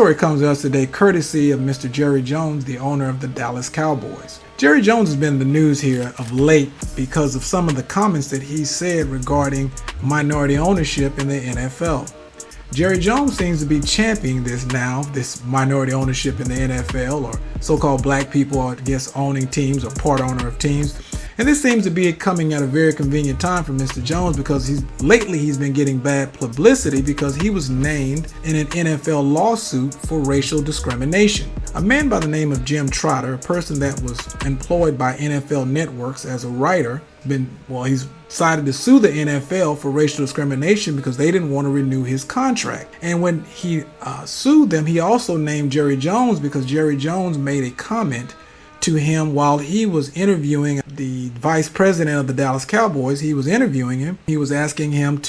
story comes to us today courtesy of Mr. Jerry Jones, the owner of the Dallas Cowboys. Jerry Jones has been in the news here of late because of some of the comments that he said regarding minority ownership in the NFL. Jerry Jones seems to be championing this minority ownership in the NFL, or so-called black people, I guess, owning teams or part owner of teams. And this seems to be coming at a very convenient time for Mr. Jones because he's been getting bad publicity because he was named in an NFL lawsuit for racial discrimination. A man by the name of Jim Trotter, a person that was employed by NFL networks as a writer, he's decided to sue the NFL for racial discrimination because they didn't want to renew his contract. And when he sued them, he also named Jerry Jones because Jerry Jones made a comment to him while he was interviewing the vice president of the Dallas Cowboys. He was interviewing him. He was asking him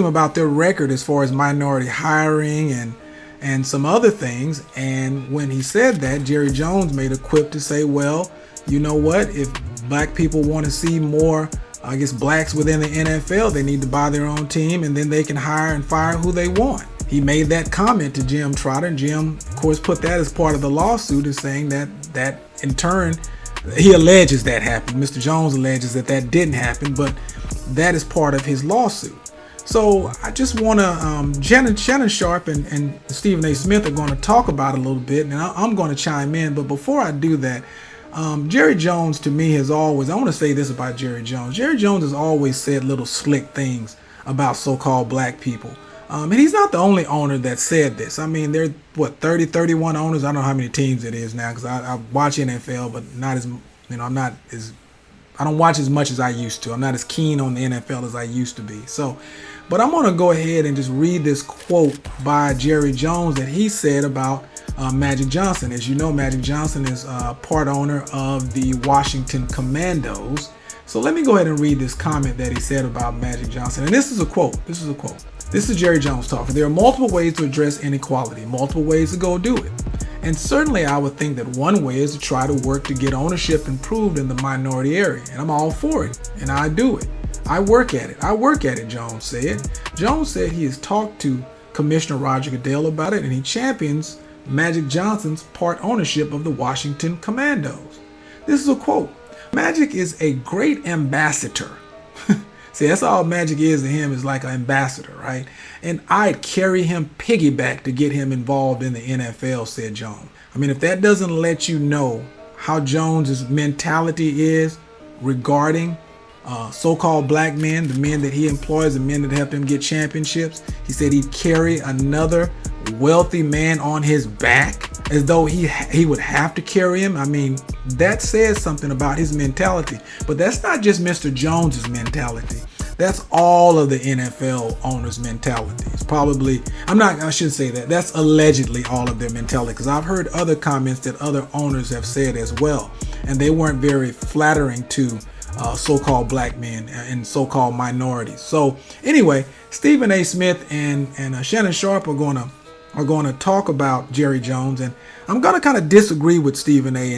about their record as far as minority hiring and some other things. And when he said that, Jerry Jones made a quip to say, well, you know what? If black people want to see more, blacks within the NFL, they need to buy their own team and then they can hire and fire who they want. He made that comment to Jim Trotter, and Jim, of course, put that as part of the lawsuit and saying that in turn, he alleges that happened. Mr. Jones alleges that didn't happen, but that is part of his lawsuit. So I just want to, Shannon Sharpe and Stephen A. Smith are going to talk about it a little bit, and I'm going to chime in. But before I do that, Jerry Jones to me I want to say this about Jerry Jones. Jerry Jones has always said little slick things about so-called black people. And he's not the only owner that said this. I mean, there are 30, 31 owners. I don't know how many teams it is now because I watch NFL, but not as, I don't watch as much as I used to. I'm not as keen on the NFL as I used to be. But I'm going to go ahead and just read this quote by Jerry Jones that he said about Magic Johnson. As you know, Magic Johnson is part owner of the Washington Commandos. So let me go ahead and read this comment that he said about Magic Johnson. And this is a quote. This is Jerry Jones talking. There are multiple ways to address inequality, multiple ways to go do it. And certainly I would think that one way is to try to work to get ownership improved in the minority area. And I'm all for it. And I do it. I work at it, Jones said. Jones said he has talked to Commissioner Roger Goodell about it, and he champions Magic Johnson's part ownership of the Washington Commandos. This is a quote. Magic is a great ambassador. See, that's all Magic is to him, is like an ambassador, right? And I'd carry him piggyback to get him involved in the NFL, said Jones. I mean, if that doesn't let you know how Jones's mentality is regarding so-called black men, the men that he employs, the men that help him get championships, he said he'd carry another wealthy man on his back as though he would have to carry him. I mean, that says something about his mentality. But that's not just Mr. Jones's mentality. That's all of the NFL owners' mentality. It's probably, I shouldn't say that. That's allegedly all of their mentality, because I've heard other comments that other owners have said as well, and they weren't very flattering to so-called black men and so-called minorities. So anyway, Stephen A. Smith and Shannon Sharpe are going to talk about Jerry Jones, and I'm going to kind of disagree with Stephen A.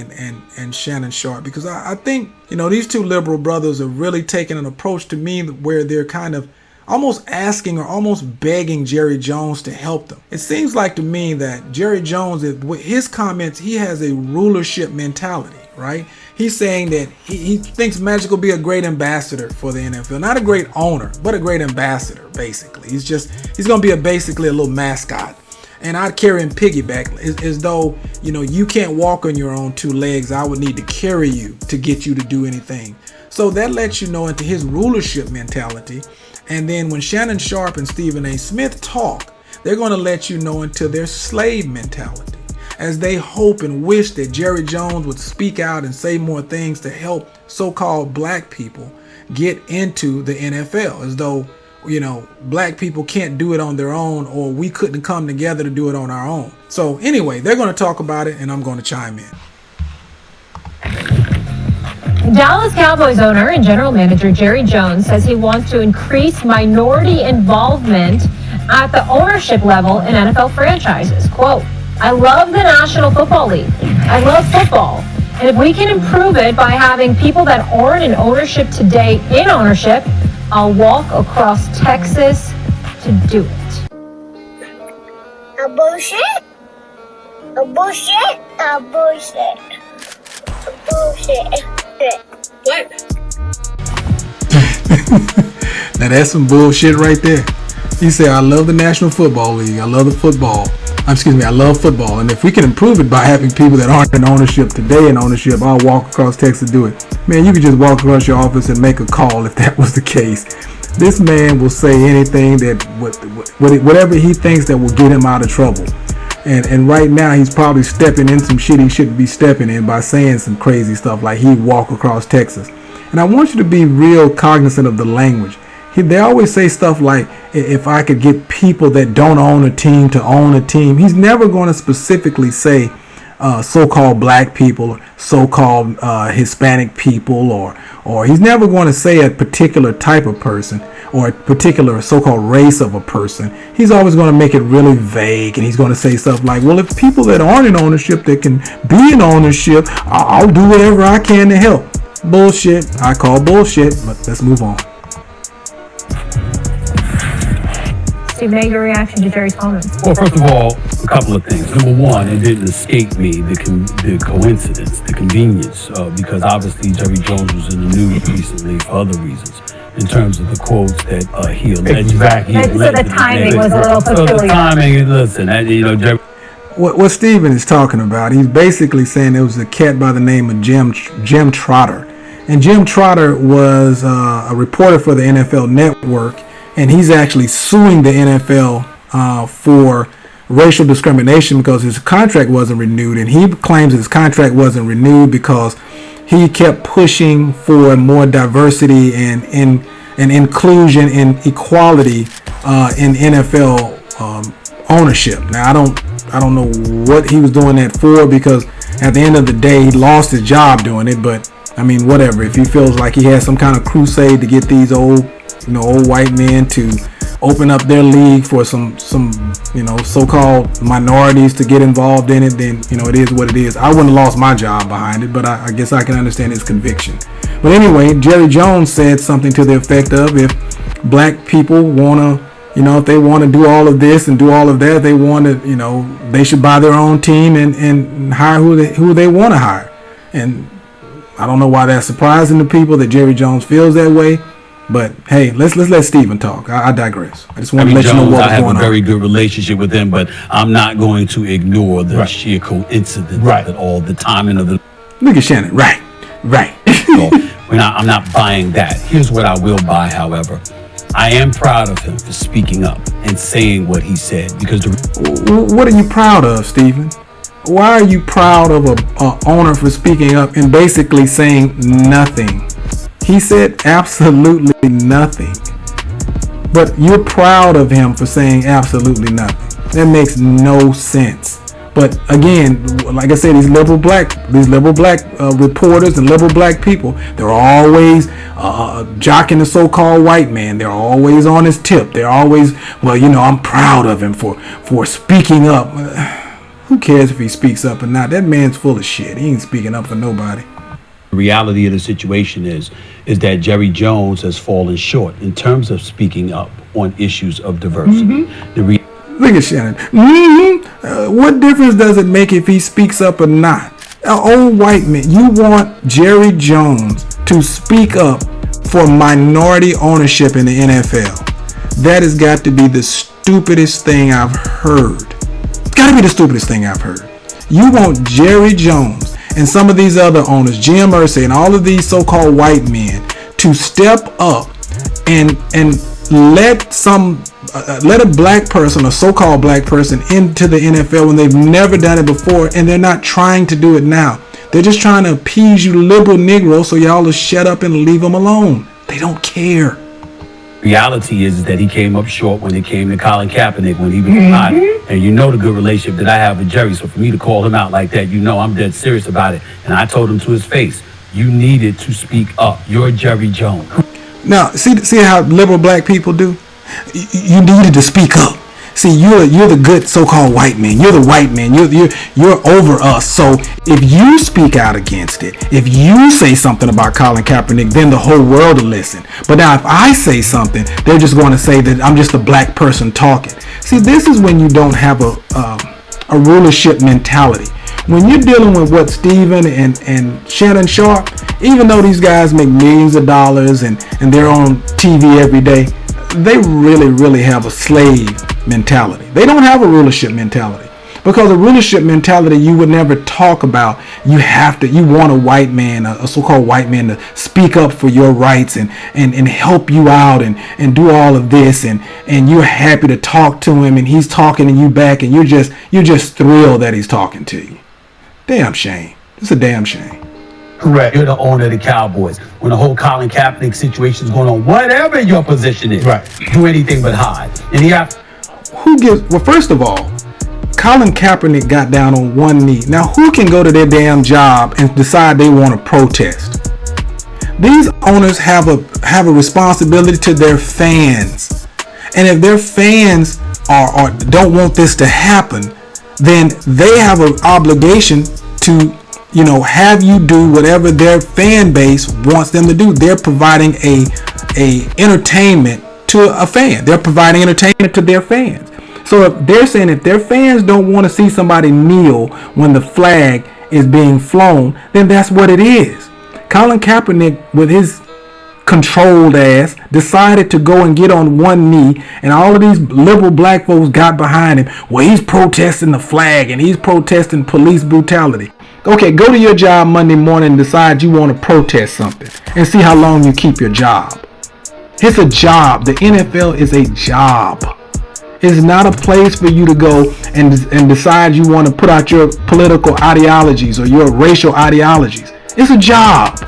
and Shannon Sharpe, because I think, these two liberal brothers are really taking an approach to me where they're kind of almost asking or almost begging Jerry Jones to help them. It seems like to me that Jerry Jones, with his comments, he has a rulership mentality, right? He's saying that he thinks Magic will be a great ambassador for the NFL. Not a great owner, but a great ambassador, basically. He's going to be basically a little mascot. And I'd carry him piggyback as though, you can't walk on your own two legs. I would need to carry you to get you to do anything. So that lets you know into his rulership mentality. And then when Shannon Sharpe and Stephen A. Smith talk, they're going to let you know into their slave mentality, as they hope and wish that Jerry Jones would speak out and say more things to help so-called black people get into the NFL, as though, black people can't do it on their own, or we couldn't come together to do it on our own. So anyway, they're going to talk about it, and I'm going to chime in. Dallas Cowboys owner and general manager Jerry Jones says he wants to increase minority involvement at the ownership level in NFL franchises. Quote, I love the National Football League. I love football. And if we can improve it by having people that aren't in ownership today in ownership, I'll walk across Texas to do it. Now, bullshit. A bullshit. A bullshit. A bullshit. What? Now that's some bullshit right there. He said, I love the National Football League. I love the football. I love football. And if we can improve it by having people that aren't in ownership today in ownership, I'll walk across Texas to do it. Man, you could just walk across your office and make a call if that was the case. This man will say anything that, whatever he thinks that will get him out of trouble. And right now he's probably stepping in some shit he shouldn't be stepping in by saying some crazy stuff like he'd walk across Texas. And I want you to be real cognizant of the language. They always say stuff like, if I could get people that don't own a team to own a team. He's never going to specifically say so-called black people, or so-called Hispanic people, or he's never going to say a particular type of person or a particular so-called race of a person. He's always going to make it really vague, and he's going to say stuff like, well, if people that aren't in ownership that can be in ownership, I'll do whatever I can to help. Bullshit. I call bullshit, but let's move on. Steve, your reaction to Jerry's comments? Well, first of all, a couple of things. Number one, it didn't escape me the coincidence, the convenience, because obviously Jerry Jones was in the news recently for other reasons. In terms of the quotes that he alleged. Exactly. So the timing was a little peculiar. So the timing, listen, Jerry. What Steven is talking about, he's basically saying there was a cat by the name of Jim Trotter. And Jim Trotter was a reporter for the NFL Network, and he's actually suing the NFL for racial discrimination because his contract wasn't renewed. And he claims his contract wasn't renewed because he kept pushing for more diversity and inclusion and equality in NFL ownership. Now, I don't know what he was doing that for, because at the end of the day, he lost his job doing it. But I mean, whatever. If he feels like he has some kind of crusade to get these old white men to open up their league for some so-called minorities to get involved in it, then it is what it is. I wouldn't have lost my job behind it, but I guess I can understand his conviction. But anyway, Jerry Jones said something to the effect of, if black people want to, if they want to do all of this and do all of that, they want to, they should buy their own team and hire who they want to hire. And I don't know why that's surprising to people that Jerry Jones feels that way. But hey, let's let Steven talk. I digress. I just want to let you know what's going on. I have a very good relationship with him, but I'm not going to ignore the sheer coincidence of it all, the timing of the. Look at Shannon. Right. So I'm not buying that. Here's what I will buy, however. I am proud of him for speaking up and saying what he said, because what are you proud of, Steven? Why are you proud of a owner for speaking up and basically saying nothing? He said absolutely nothing. But you're proud of him for saying absolutely nothing. That makes no sense. But again, like I said, these liberal black reporters and liberal black people, they're always jocking the so-called white man. They're always on his tip. They're always, I'm proud of him for speaking up. Who cares if he speaks up or not? That man's full of shit. He ain't speaking up for nobody. The reality of the situation is that Jerry Jones has fallen short in terms of speaking up on issues of diversity. Look at Shannon. What difference does it make if he speaks up or not? Old white man, you want Jerry Jones to speak up for minority ownership in the NFL. That has got to be the stupidest thing I've heard. It's got to be the stupidest thing I've heard. You want Jerry Jones and some of these other owners, Jim Irsay and all of these so-called white men, to step up and let a black person, a so-called black person, into the NFL when they've never done it before, and they're not trying to do it now. They're just trying to appease you liberal Negroes so y'all will shut up and leave them alone. They don't care. Reality is that he came up short when it came to Colin Kaepernick when he was hot. And the good relationship that I have with Jerry. So for me to call him out like that, I'm dead serious about it. And I told him to his face, you needed to speak up. You're Jerry Jones. Now, see how liberal black people do? You needed to speak up. See, you're the good so-called white man. You're the white man. You're over us. So if you speak out against it, if you say something about Colin Kaepernick, then the whole world will listen. But now if I say something, they're just going to say that I'm just a black person talking. See, this is when you don't have a rulership mentality. When you're dealing with what Stephen and Shannon Sharp, even though these guys make millions of dollars and they're on TV every day, they really have a slave mentality. They don't have a rulership mentality, because a rulership mentality, you would never talk about. You want a white man, a so-called white man, to speak up for your rights and help you out and do all of this, and you're happy to talk to him, and he's talking to you back, and you're just thrilled that he's talking to you. Damn shame. It's a damn shame. Correct. You're the owner of the Cowboys. When the whole Colin Kaepernick situation is going on, whatever your position is, right, do anything but hide. And well, first of all, Colin Kaepernick got down on one knee. Now, who can go to their damn job and decide they want to protest? These owners have a responsibility to their fans. And if their fans are don't want this to happen, then they have an obligation to, have you do whatever their fan base wants them to do. They're providing a entertainment to a fan. They're providing entertainment to their fans. So if they're saying if their fans don't want to see somebody kneel when the flag is being flown, then that's what it is. Colin Kaepernick, with his controlled ass, decided to go and get on one knee, and all of these liberal black folks got behind him. Well, he's protesting the flag and he's protesting police brutality. Okay, go to your job Monday morning and decide you want to protest something and see how long you keep your job. It's a job. The NFL is a job. It's not a place for you to go and decide you want to put out your political ideologies or your racial ideologies. It's a job.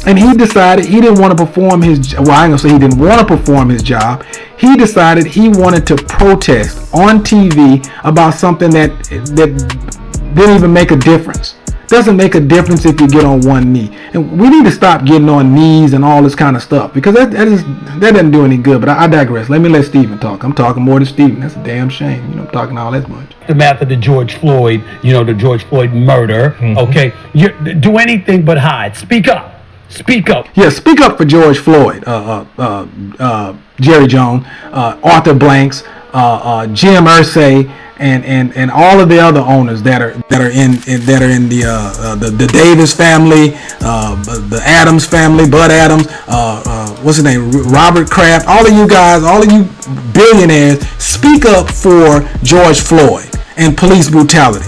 And he decided he didn't want to perform his, well, I ain't gonna say he didn't want to perform his job. He decided he wanted to protest on TV about something that didn't even make a difference. Doesn't make a difference if you get on one knee. And we need to stop getting on knees and all this kind of stuff, because that doesn't do any good. But I digress. Let me let Stephen talk. I'm talking more to Stephen. That's a damn shame. I'm talking all that much. The matter of the George Floyd, the George Floyd murder. Mm-hmm. Okay, do anything but hide. Speak up. Speak up. Yeah, speak up for George Floyd, Jerry Jones, Arthur Blanks, Jim Irsay, and all of the other owners that are in the Davis family, the Adams family, Bud Adams, what's his name, Robert Kraft, all of you guys, all of you billionaires, speak up for George Floyd and police brutality.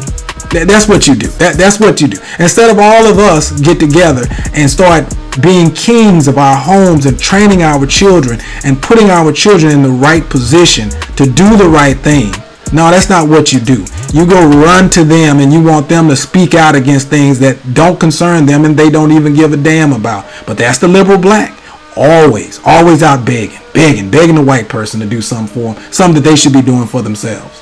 That's what you do. That's what you do. Instead of all of us get together and start being kings of our homes and training our children and putting our children in the right position to do the right thing. No, that's not what you do. You go run to them and you want them to speak out against things that don't concern them and they don't even give a damn about. But that's the liberal black. Always out begging the white person to do something for them, something that they should be doing for themselves.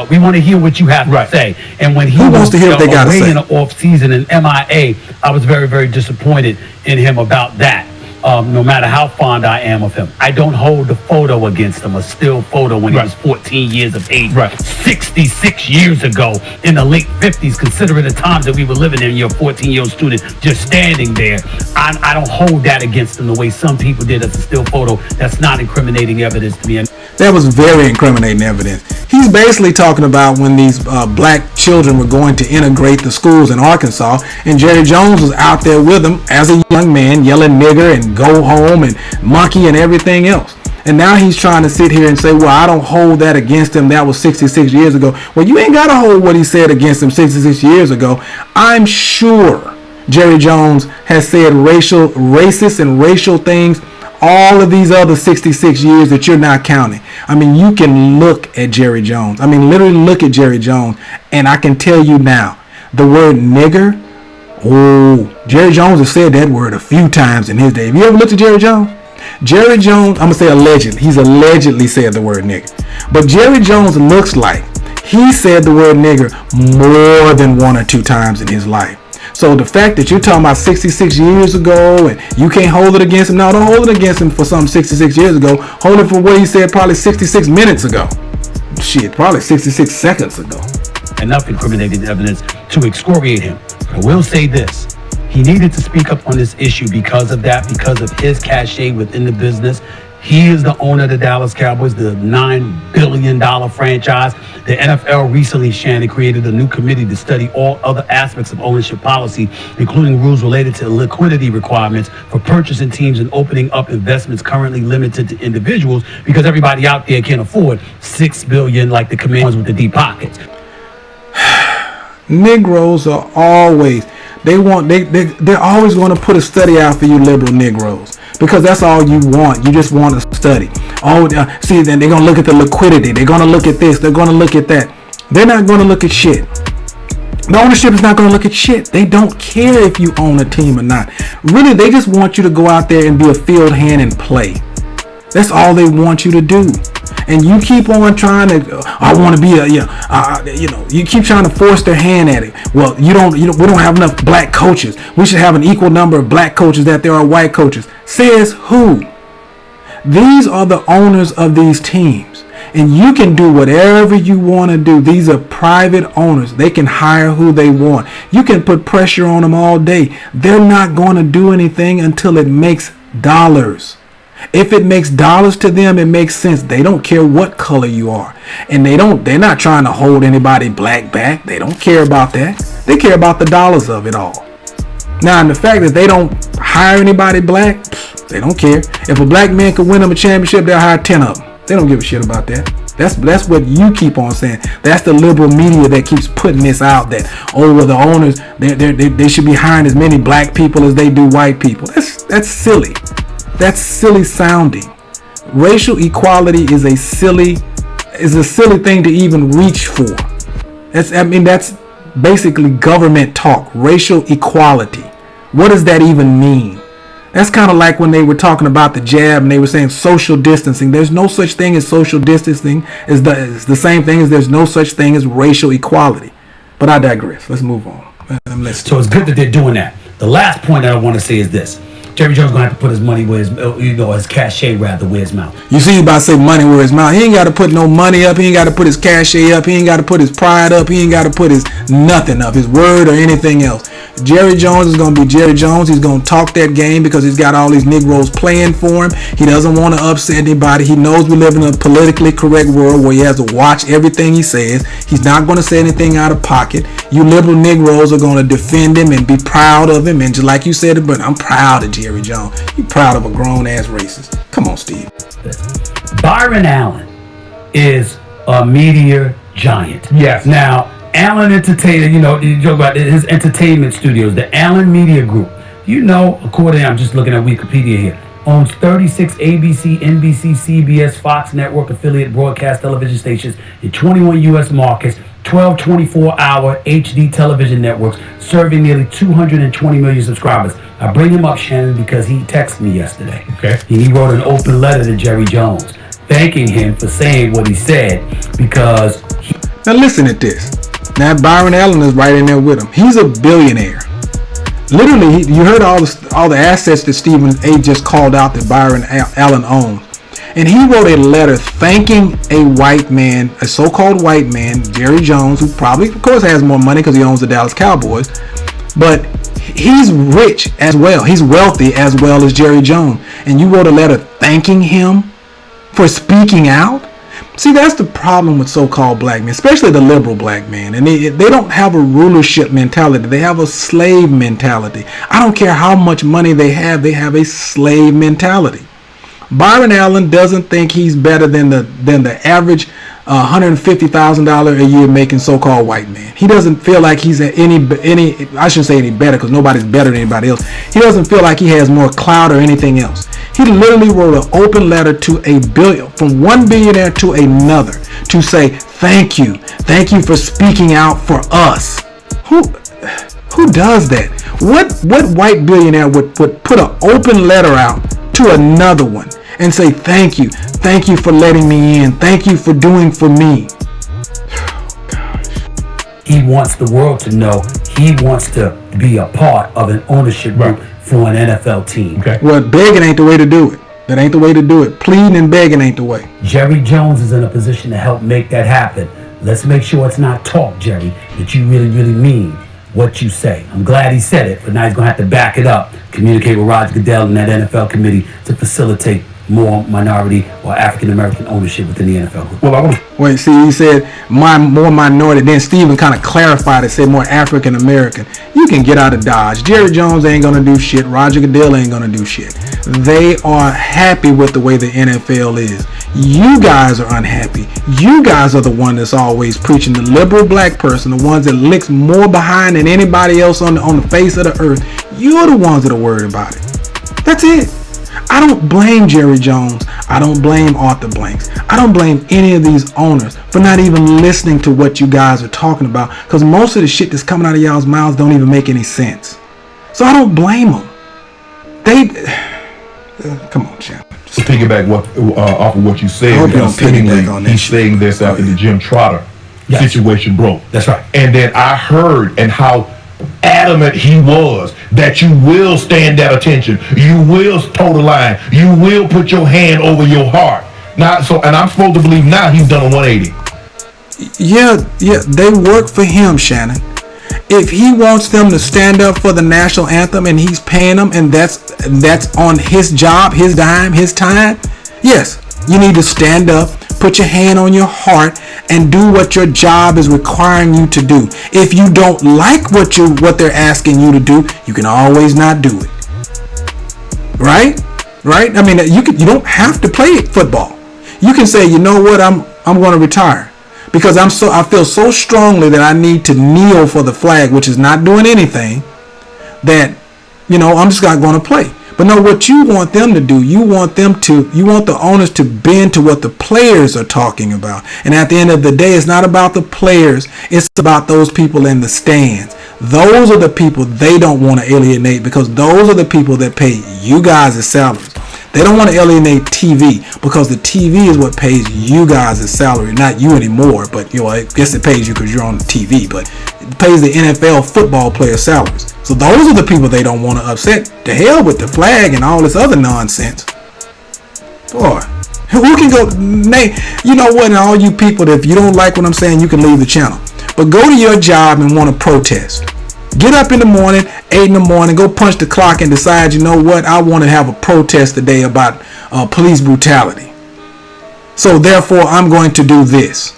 We want to hear what you have to say. And when he wants to hear what they got to say in the off season and MIA, I was very, very disappointed in him about that. No matter how fond I am of him, I don't hold the photo against him, a still photo when he was 14 years of age, 66 years ago in the late 50s, considering the times that we were living in. You're a 14-year-old student just standing there. I don't hold that against him the way some people did as a still photo. That's not incriminating evidence to me. That was very incriminating evidence. He's basically talking about when these black children were going to integrate the schools in Arkansas, and Jerry Jones was out there with them as a young man, yelling nigger and go home and monkey and everything else. And now he's trying to sit here and say, well, I don't hold that against him. That was 66 years ago. Well, you ain't got to hold what he said against him 66 years ago. I'm sure Jerry Jones has said racist and racial things all of these other 66 years that you're not counting. I mean, you can look at Jerry Jones. I mean, literally look at Jerry Jones. And I can tell you now, the word nigger, Jerry Jones has said that word a few times in his day. Have you ever looked at Jerry Jones? Jerry Jones, I'm going to say allegedly. He's allegedly said the word nigger. But Jerry Jones looks like he said the word nigger more than one or two times in his life. So the fact that you're talking about 66 years ago and you can't hold it against him, no, don't hold it against him for some 66 years ago. Hold it for what he said probably 66 minutes ago. probably 66 seconds ago. Enough incriminating evidence to excoriate him. I will say this. He needed to speak up on this issue because of his cachet within the business. He is the owner of the Dallas Cowboys, the $9 billion franchise. The NFL recently, Shannon, created a new committee to study all other aspects of ownership policy, including rules related to liquidity requirements for purchasing teams and opening up investments currently limited to individuals, because everybody out there can't afford $6 billion like the Commanders with the deep pockets. Negroes are always, they're always going to put a study out for you liberal Negroes, because that's all you want. You just want to study. See, then they're going to look at the liquidity. They're going to look at this. They're going to look at that. They're not going to look at shit. The ownership is not going to look at shit. They don't care if you own a team or not. Really, they just want you to go out there and be a field hand and play. That's all they want you to do. And you keep on trying to, I want to be you keep trying to force their hand at it. Well, we don't have enough black coaches. We should have an equal number of black coaches that there are white coaches. Says who? These are the owners of these teams. And you can do whatever you want to do. These are private owners. They can hire who they want. You can put pressure on them all day. They're not going to do anything until it makes dollars. If it makes dollars to them, it makes sense. They don't care what color you are. And they're not trying to hold anybody black back. They don't care about that. They care about the dollars of it all. Now, and the fact that they don't hire anybody black, they don't care. If a black man can win them a championship, they'll hire 10 of them. They don't give a shit about that. That's what you keep on saying. That's the liberal media that keeps putting this out, that, well, the owners, they should be hiring as many black people as they do white people. That's silly. That's silly sounding. Racial equality is a silly thing to even reach for. That's basically government talk. Racial equality. What does that even mean? That's kind of like when they were talking about the jab and they were saying social distancing. There's no such thing as social distancing. It's the same thing as there's no such thing as racial equality. But I digress. Let's move on. So it's good that they're doing that. The last point that I want to say is this. Jerry Jones gonna have to put his money where his cachet rather where his mouth. You see, you about to say money where his mouth. He ain't got to put no money up. He ain't got to put his cachet up. He ain't got to put his pride up. He ain't got to put his nothing up, his word or anything else. Jerry Jones is gonna be Jerry Jones. He's gonna talk that game because he's got all these Negroes playing for him. He doesn't want to upset anybody. He knows we live in a politically correct world where he has to watch everything he says. He's not gonna say anything out of pocket. You liberal Negroes are gonna defend him and be proud of him. And just like you said, but I'm proud of Jerry Jones. You proud of a grown-ass racist. Come on, Steve. Byron Allen is a media giant. Yes. Now, Allen Entertainment, you joke about his entertainment studios, the Allen Media Group. According, I'm just looking at Wikipedia here, owns 36 ABC, NBC, CBS, Fox Network affiliate broadcast television stations in 21 U.S. markets, 12 24-hour HD television networks, serving nearly 220 million subscribers. I bring him up, Shannon, because he texted me yesterday. Okay. And he wrote an open letter to Jerry Jones, thanking him for saying what he said, because Now listen at this. Now Byron Allen is right in there with him. He's a billionaire. Literally, you heard all the assets that Stephen A. just called out that Byron Allen owned. And he wrote a letter thanking a white man, a so-called white man, Jerry Jones, who probably, of course, has more money because he owns the Dallas Cowboys. But he's rich as well. He's wealthy as well as Jerry Jones. And you wrote a letter thanking him for speaking out? See, that's the problem with so-called black men, especially the liberal black man. And they don't have a rulership mentality. They have a slave mentality. I don't care how much money they have a slave mentality. Byron Allen doesn't think he's better than the average $150,000 a year making so-called white man. He doesn't feel like he's any I shouldn't say any better because nobody's better than anybody else. He doesn't feel like he has more clout or anything else. He literally wrote an open letter to from one billionaire to another to say thank you for speaking out for us. Who does that? What white billionaire would put an open letter out to another one and say thank you for letting me in, thank you for doing for me? he wants the world to know he wants to be a part of an ownership group for an NFL team. Okay. Well, begging ain't the way to do it. That ain't the way to do it. Pleading and begging ain't the way. Jerry Jones is in a position to help make that happen. Let's make sure it's not talk, Jerry, that you really, really mean what you say. I'm glad he said it, but now he's going to have to back it up. Communicate with Roger Goodell and that NFL committee to facilitate more minority or African-American ownership within the NFL group. Well, I want to... Wait, see, he said more minority. Then Steven kind of clarified it, said more African-American. You can get out of Dodge. Jerry Jones ain't going to do shit. Roger Goodell ain't going to do shit. They are happy with the way the NFL is. You guys are unhappy. You guys are the one that's always preaching the liberal black person, the ones that licks more behind than anybody else on the face of the earth. You're the ones that are worried about it. That's it. I don't blame Jerry Jones. I don't blame Arthur Blanks. I don't blame any of these owners for not even listening to what you guys are talking about, because most of the shit that's coming out of y'all's mouths don't even make any sense. So I don't blame them. Come on, Shannon. To piggyback off of what you said, I hope you don't seemingly piggyback on that he's shit. saying this after the Jim Trotter situation broke. That's right. And then I heard and how adamant he was that you will stand at attention, you will toe the line, you will put your hand over your heart. Now, and I'm supposed to believe now he's done a 180. Yeah, they work for him, Shannon. If he wants them to stand up for the national anthem and he's paying them, and that's on his job, his dime, his time, yes, you need to stand up, put your hand on your heart, and do what your job is requiring you to do. If you don't like what they're asking you to do, you can always not do it. Right? I mean, you don't have to play football. You can say, you know what, I'm going to retire because I feel so strongly that I need to kneel for the flag, which is not doing anything, that I'm just not going to play. But no, what you want them to do, you want the owners to bend to what the players are talking about. And at the end of the day, it's not about the players. It's about those people in the stands. Those are the people they don't want to alienate, because those are the people that pay you guys' salaries. They don't want to alienate TV, because the TV is what pays you guys' salary, not you anymore. But I guess it pays you because you're on the TV, but it pays the NFL football player salaries. So those are the people they don't want to upset. To hell with the flag and all this other nonsense. Boy, who can go name? You know what? And all you people, that if you don't like what I'm saying, you can leave the channel. But go to your job and want to protest. Get up in the morning, 8 in the morning, go punch the clock and decide, you know what, I want to have a protest today about police brutality. So therefore, I'm going to do this.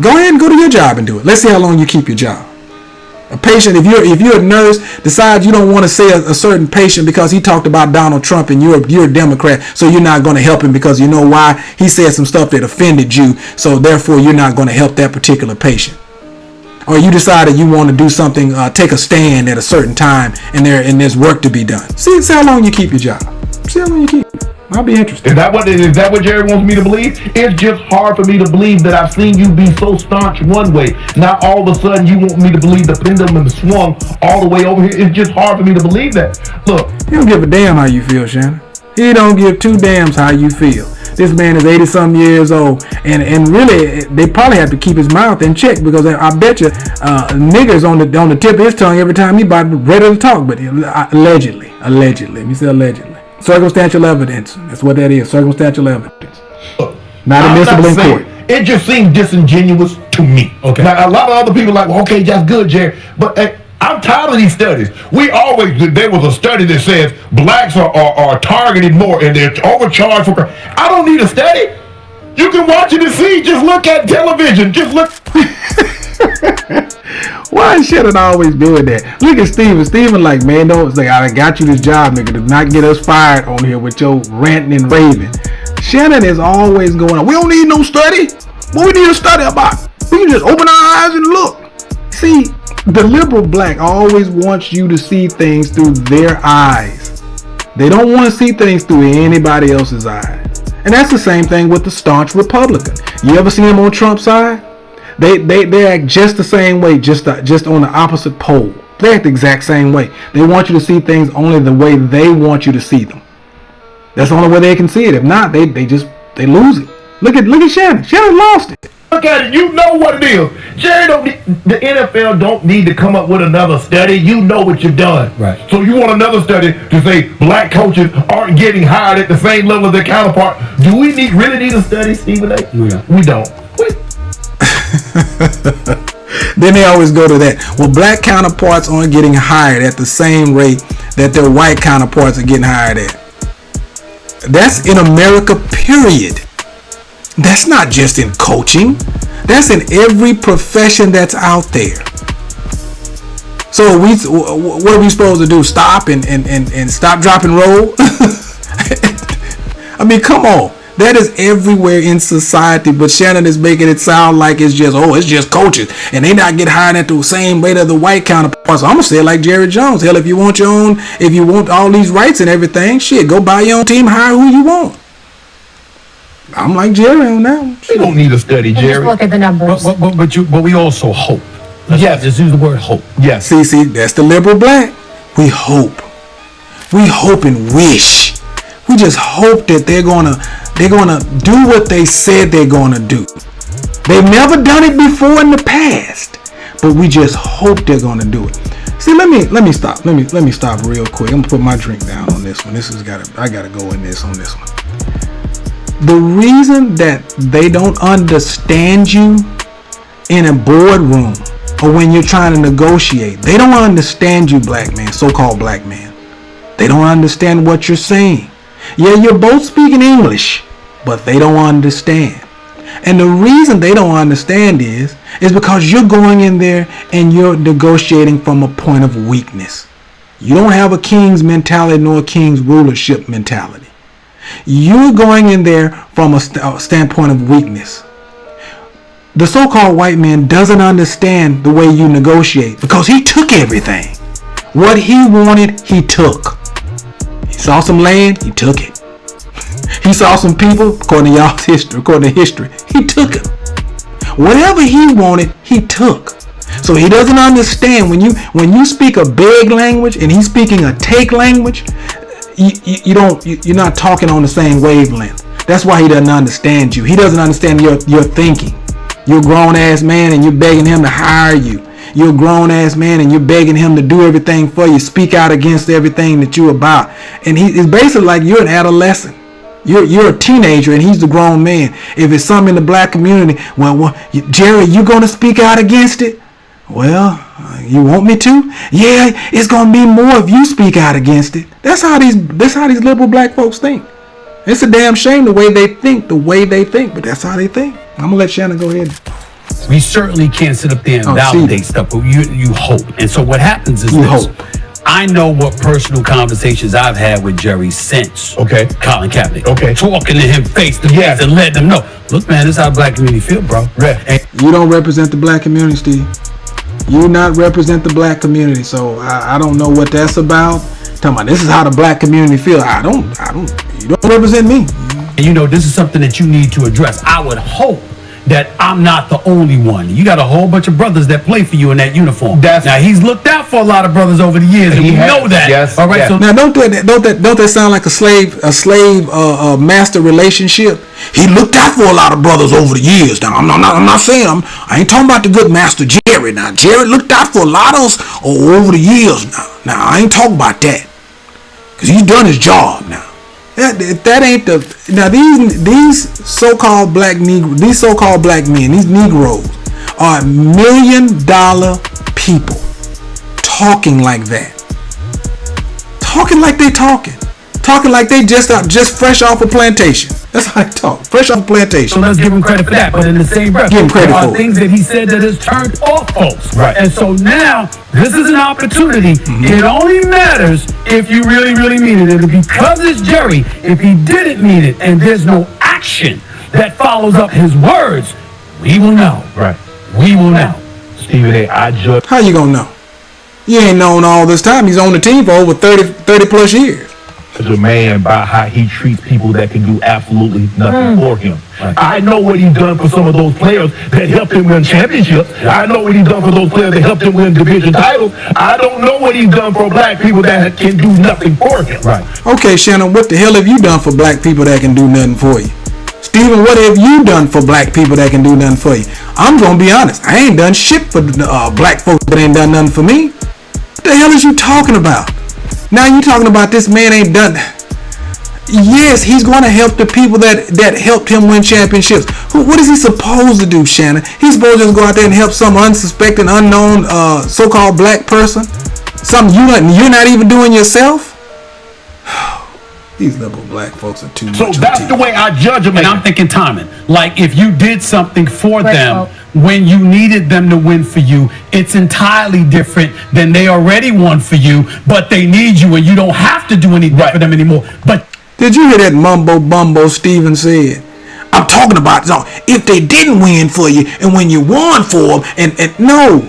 Go ahead and go to your job and do it. Let's see how long you keep your job. A patient, if you're a nurse, decides you don't want to say a certain patient because he talked about Donald Trump and you're a Democrat, so you're not going to help him because you know why? He said some stuff that offended you, so therefore you're not going to help that particular patient. Or you decided you want to do something, take a stand at a certain time, and there's work to be done. See how long you keep your job. See how long you keep it. I'll be interested. Is that what Jerry wants me to believe? It's just hard for me to believe that I've seen you be so staunch one way. Now all of a sudden you want me to believe the pendulum has swung all the way over here. It's just hard for me to believe that. Look, he don't give a damn how you feel, Shannon. He don't give two damns how you feel. This man is 80-some years old, and really, they probably have to keep his mouth in check, because I bet you niggas on the tip of his tongue every time he about ready to talk. But allegedly, let me say allegedly. Circumstantial evidence. That's what that is. Circumstantial evidence. Not admissible in court. It just seems disingenuous to me. Okay. Now, a lot of other people are like, well, okay, that's good, Jerry. But I'm tired of these studies. There was a study that says blacks are targeted more and they're overcharged for crime. I don't need a study. You can watch it and see. Just look at television. Just look. Why is Shannon always doing that? Look at Steven. Steven like, man, don't say, I got you this job, nigga. Do not get us fired on here with your ranting and raving. Shannon is always going on. We don't need no study. What we need a study about? We can just open our eyes and look. See, the liberal black always wants you to see things through their eyes. They don't want to see things through anybody else's eyes. And that's the same thing with the staunch Republican. You ever see them on Trump's side? They act just the same way, just on the opposite pole. They act the exact same way. They want you to see things only the way they want you to see them. That's the only way they can see it. If not, they lose it. Look at Shannon. Shannon lost it. Look at it. You know what it is. Jerry the NFL don't need to come up with another study. You know what you've done. Right. So you want another study to say black coaches aren't getting hired at the same level as their counterpart. Do we really need a study, Stephen A? Yeah. We don't. Then they always go to that. Well, black counterparts aren't getting hired at the same rate that their white counterparts are getting hired at. That's in America, period. That's not just in coaching. That's in every profession that's out there. So what are we supposed to do? Stop and stop, drop, and roll? I mean, come on. That is everywhere in society, but Shannon is making it sound like it's just coaches, and they not get hired at the same rate of the white counterparts. So I'm gonna say it like Jerry Jones. Hell, if you want all these rights and everything, shit, go buy your own team, hire who you want. I'm like Jerry on that one. We don't need a study, Jerry. Just look at the numbers. But we also hope. Yes, just use the word hope. Yes. See, that's the liberal black. We hope. We hope and wish. We just hope that they're gonna do what they said they're gonna do. They've never done it before in the past, but we just hope they're gonna do it. See, let me stop. Let me stop real quick. I'm gonna put my drink down on this one. I gotta go in this on this one. The reason that they don't understand you in a boardroom or when you're trying to negotiate, they don't understand you, black man, so-called black man. They don't understand what you're saying. Yeah, you're both speaking English, but they don't understand. And the reason they don't understand is because you're going in there and you're negotiating from a point of weakness. You don't have a king's mentality nor a king's rulership mentality. You're going in there from a standpoint of weakness. The so-called white man doesn't understand the way you negotiate because he took everything. What he wanted, he took. He saw some land, he took it. He saw some people, according to history, he took it. Whatever he wanted, he took. So he doesn't understand when you speak a big language and he's speaking a take language, you're not talking on the same wavelength. That's why he doesn't understand you. He doesn't understand your thinking. You're a grown ass man and you're begging him to hire you. You're a grown ass man and you're begging him to do everything for you, speak out against everything that you're about. And it's basically like you're an adolescent. You're a teenager and he's the grown man. If it's something in the black community, well, Jerry, you gonna speak out against it? Well, you want me to? Yeah, it's gonna be more if you speak out against it. That's how these liberal black folks think. It's a damn shame the way they think, but that's how they think. I'm gonna let Shannon go ahead. We certainly can't sit up there and validate stuff, but you hope. And so what happens is hope. I know what personal conversations I've had with Jerry since Colin Kaepernick. Talking to him face to face and letting him know, look, man, this is how the black community feel, bro. And you don't represent the black community, Steve. You not represent the black community, so I don't know what that's about. Talking about this is how the black community feel. You don't represent me. And you know, this is something that you need to address. I would hope that I'm not the only one. You got a whole bunch of brothers that play for you in that uniform. Now he's looked out for a lot of brothers over the years, and we know that. Yes. All right. Yes. So now don't that sound like a slave master relationship? He looked out for a lot of brothers over the years. Now I'm not saying I ain't talking about the good master Jerry. Now Jerry looked out for a lot of us over the years. Now I ain't talking about that because he's done his job now. That ain't these so-called black Negro, these so-called black men, these Negroes are $1 million people talking like that, talking like they talking like they just fresh off a plantation. That's how they talk, fresh off a plantation. So let's give him credit for that. But in the same breath, give him credit there for are things that he said that has turned off folks. Right. And so now this is an opportunity. It only matters if you really, really mean it. And because it's Jerry, if he didn't mean it and there's no action that follows up his words, we will know. Right. We will know. Stephen A., I judge. How you gonna know? You ain't known all this time. He's on the team for over 30 plus years. The man by how he treats people that can do absolutely nothing for him. Right. I know what he's done for some of those players that helped him win championships. I know what he's done for those players that helped him win division titles. I don't know what he's done for black people that can do nothing for him. Right. Okay, Shannon, what the hell have you done for black people that can do nothing for you? Steven, what have you done for black people that can do nothing for you? I'm going to be honest. I ain't done shit for black folks that ain't done nothing for me. What the hell is you talking about? Now you talking about this man ain't done. Yes, he's going to help the people that helped him win championships. What is he supposed to do, Shannon? He's supposed to just go out there and help some unsuspecting, unknown, so-called black person? Something you're not even doing yourself? These liberal black folks are too much. So that's the way I judge them. And I'm thinking timing. Like if you did something for them when you needed them to win for you, it's entirely different than they already won for you, but they need you and you don't have to do anything for them anymore. But did you hear that mumbo bumbo Steven said? I'm talking about if they didn't win for you and when you won for them and no,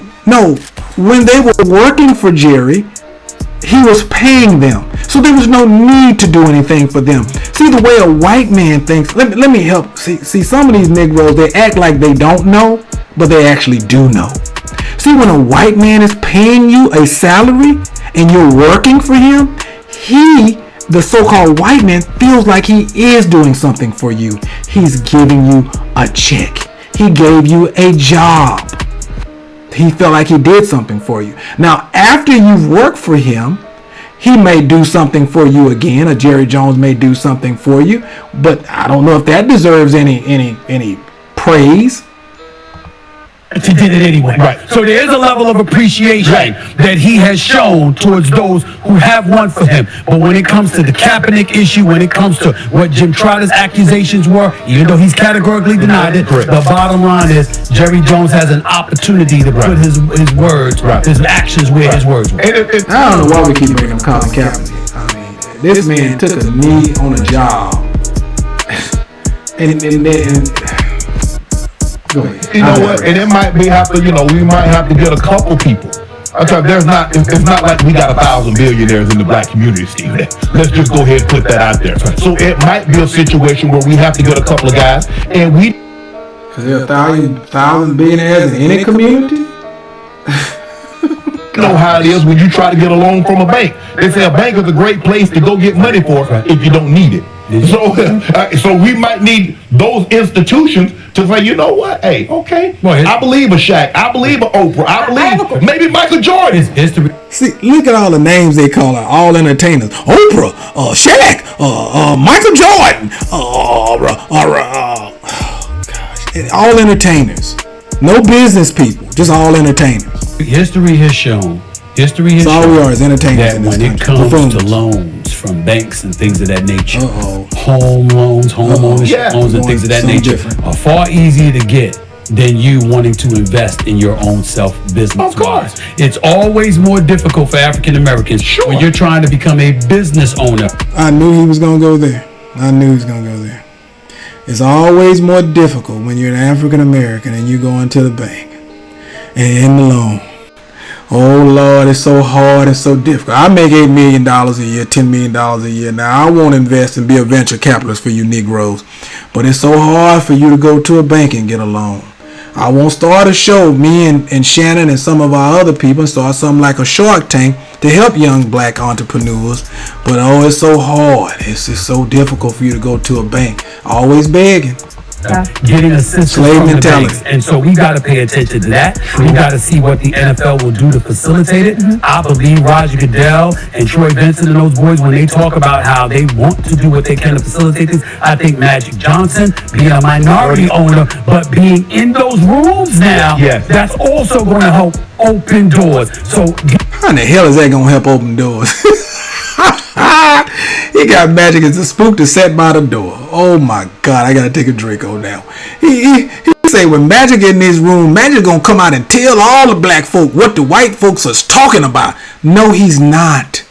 when they were working for Jerry, he was paying them. So there was no need to do anything for them. See the way a white man thinks. Let me help. See some of these Negroes, they act like they don't know, but they actually do know. See, when a white man is paying you a salary and you're working for him, the so-called white man, feels like he is doing something for you. He's giving you a check. He gave you a job. He felt like he did something for you. Now, after you've worked for him, he may do something for you again. Or Jerry Jones may do something for you. But I don't know if that deserves any praise. He did it anyway. Right. So there is a level of appreciation that he has shown towards those who have won for him. But when it comes to the Kaepernick issue, when it comes to what Jim Trotter's accusations were, even though he's categorically denied it, the bottom line is Jerry Jones has an opportunity to put his words, his actions where his words were. I don't know why we keep making him Colin Kaepernick. I mean, this man took a knee on a job. and go ahead. You know what? And it might be we might have to get a couple people. It's not like we got 1,000 billionaires in the black community, Steve. Let's just go ahead and put that out there. So it might be a situation where we have to get a couple of guys, and we. Is there 1,000 billionaires in any community? You know how it is when you try to get a loan from a bank. They say a bank is a great place to go get money for if you don't need it. So we might need those institutions to say, you know what? Hey, okay. I believe a Shaq. I believe a Oprah. I believe maybe Michael Jordan. See, look at all the names they call her. All entertainers. Oprah, Shaq, Michael Jordan, gosh, all entertainers. No business people, just all entertainers. History has shown That's all we are is entertainers that when it comes to loans from banks and things of that nature, home loans, home ownership loans and things of that nature are far easier to get than you wanting to invest in your own self business wise. It's always more difficult for African Americans when you're trying to become a business owner. I knew he was going to go there. It's always more difficult when you're an African American and you go into the bank and in the loan. Oh Lord, it's so hard, it's so difficult. I make $8 million a year, $10 million a year. Now I won't invest and be a venture capitalist for you Negroes, but it's so hard for you to go to a bank and get a loan. I won't start a show, me and Shannon and some of our other people, start something like a Shark Tank to help young black entrepreneurs. But it's so hard. It's just so difficult for you to go to a bank. Always begging. Getting assistance from the banks. And so we got to pay attention to that. We got to see what the NFL will do to facilitate it. I believe Roger Goodell and Troy Vincent and those boys, when they talk about how they want to do what they can to facilitate this, I think Magic Johnson, being a minority owner, but being in those rooms now, that's also going to help open doors. So how in the hell is that going to help open doors? He got Magic as a spook to set by the door. Oh my God, I gotta take a drink on now. He say when Magic in this room, Magic gonna come out and tell all the black folk what the white folks are talking about. No, he's not.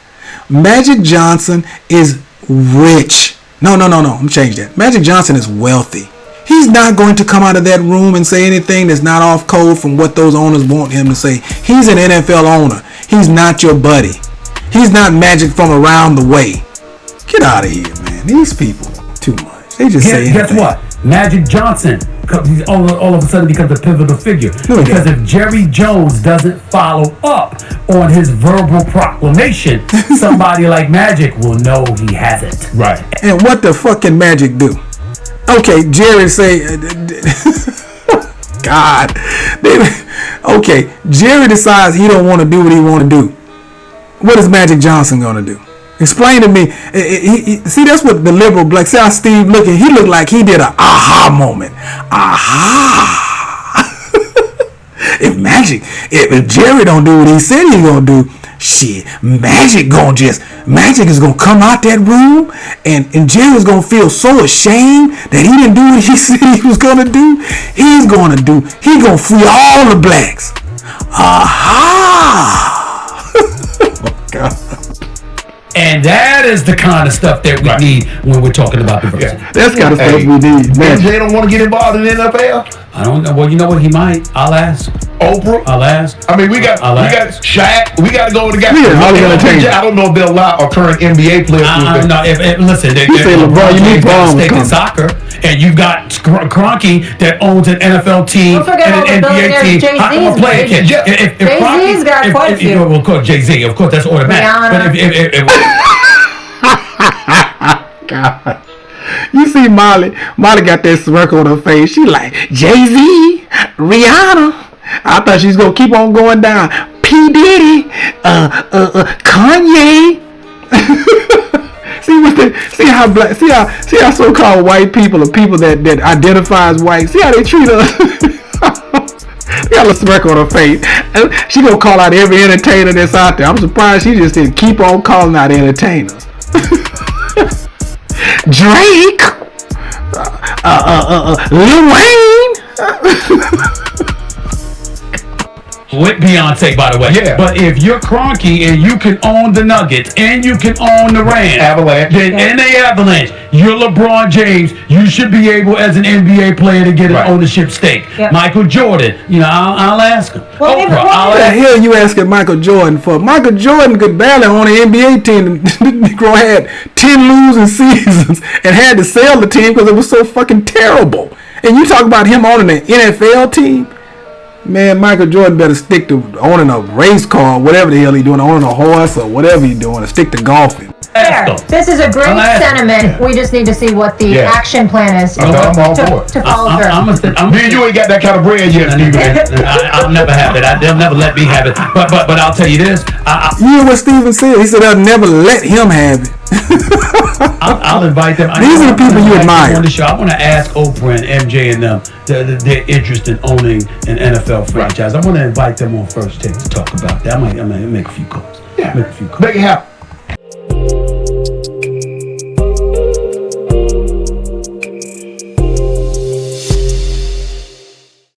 Magic Johnson is rich. No, I'm change that. Magic Johnson is wealthy. He's not going to come out of that room and say anything that's not off code from what those owners want him to say. He's an NFL owner. He's not your buddy. He's not Magic from around the way. Get out of here, man. These people, too much. They just say anything. Guess what? Magic Johnson all of a sudden becomes a pivotal figure. Because if Jerry Jones doesn't follow up on his verbal proclamation, somebody like Magic will know he has it. Right. And what the fuck can Magic do? Okay, Jerry say, God, okay, Jerry decides he don't want to do what he want to do. What is Magic Johnson gonna do? Explain to me. See, that's what the liberal black. See how Steve looking? He looked like he did an aha moment. Aha! if Jerry don't do what he said he's gonna do, shit, Magic is gonna come out that room, and Jerry's gonna feel so ashamed that he didn't do what he said he was gonna do. He's gonna free all the blacks. Aha! Oh, God. And that is the kind of stuff that we need when we're talking about diversity. Yeah, that's kind of stuff we need. MJ don't want to get involved in the NFL. I don't know. Well, you know what? He might. I'll ask. Oprah. I'll ask. I mean, we got Shaq. We got to go with the guy. Yeah, I don't know if they'll allow a current NBA player. No, listen. You say LeBron, you need Braun stake in soccer, and you've got Kroenke that owns an NFL team and an NBA team. How come a player can't? Jay-Z's got quite a few. Well, of course, Jay-Z. Of course, that's automatic. But God. You see Molly got that smirk on her face. She like, Jay-Z, Rihanna. I thought she's gonna keep on going down. P. Diddy, Kanye. See how so-called white people or people that identify as white, see how they treat us. She got a smirk on her face. She gonna call out every entertainer that's out there. I'm surprised she just didn't keep on calling out entertainers. Drake, Lil Wayne. With Beyonce, by the way. Yeah. But if you're Kroenke and you can own the Nuggets and you can own the Rams, Avalanche, and the Avalanche, you're LeBron James. You should be able, as an NBA player, to get an ownership stake. Yep. Michael Jordan, I'll ask him. Well, Oprah, what the hell you asking Michael Jordan for? Michael Jordan could barely own an NBA team. The Negro had 10 losing seasons and had to sell the team because it was so fucking terrible. And you talk about him owning an NFL team? Man, Michael Jordan better stick to owning a race car, whatever the hell he's doing, owning a horse or whatever he's doing, and stick to golfing. Fair. This is a great sentiment. We just need to see what the action plan is I'm all for it. to follow through. Me and you ain't got that kind of bread yet, Stephen. I'll never have it. They'll never let me have it. But I'll tell you this. You hear what Steven said? He said they'll never let him have it. I'll invite them. These are the people you admire. On the show. I want to ask Oprah and MJ and them their interest in owning an NFL franchise. I want to invite them on First Take to talk about that. I might make a few calls. Yeah. Make a few calls. Make it happen.